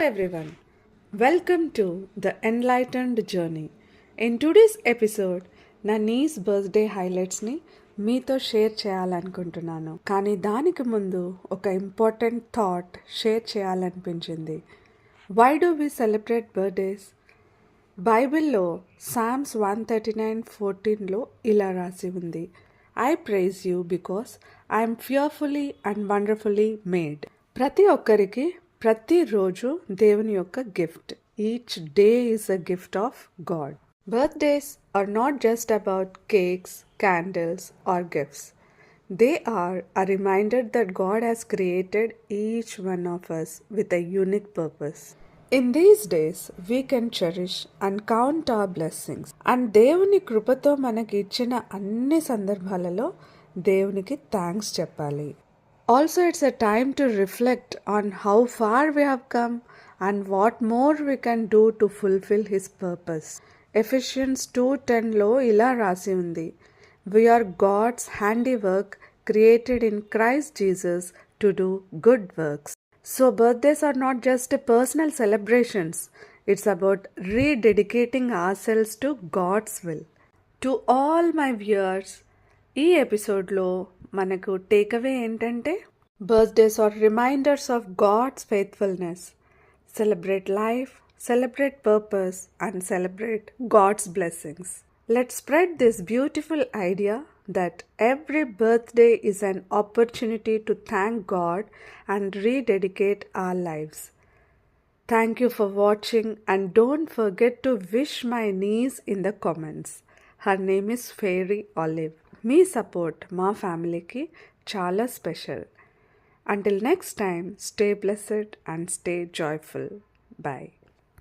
everyone, welcome to the Enlightened Journey. In today's episode, నా niece's birthday హైలైట్స్ని మీతో share చేయాలనుకుంటున్నాను. కానీ దానికి ముందు ఒక ఇంపార్టెంట్ థాట్ షేర్ చేయాలనిపించింది. Why do we celebrate birthdays? బైబిల్లో సామ్స్ 139:14లో ఇలా రాసి ఉంది, I praise you because I'm fearfully and wonderfully made. ప్రతి ఒక్కరికి ప్రతిరోజు దేవుని యొక్క gift. Each day is a gift of God. Birthdays are not just about cakes, candles or gifts. They are a reminder that God has created each one of us with a unique purpose. In these days, we can cherish and count our blessings. And దేవుని కృపతో మనకి ఇచ్చిన అన్ని సందర్భాలలో దేవునికి thanks చెప్పాలి. Also, it's a time to reflect on how far we have come and what more we can do to fulfill His purpose. Ephesians 2:10లో ఇలా రాసి ఉంది, We are God's handiwork created in Christ Jesus to do good works. So birthdays are not just personal celebrations. It's about rededicating ourselves to God's will. To all my viewers, ఈ ఎపిసోడ్లో మనకు takeaway ఏంటంటే, birthdays are reminders of God's faithfulness. Celebrate life, celebrate purpose and celebrate God's blessings. Let's spread this beautiful idea that every birthday is an opportunity to thank God and rededicate our lives. Thank you for watching and don't forget to wish my niece in the comments. Her name is Fairy Olive. Me support మా ఫ్యామిలీకి చాలా special. Until next time, stay blessed and stay joyful. Bye.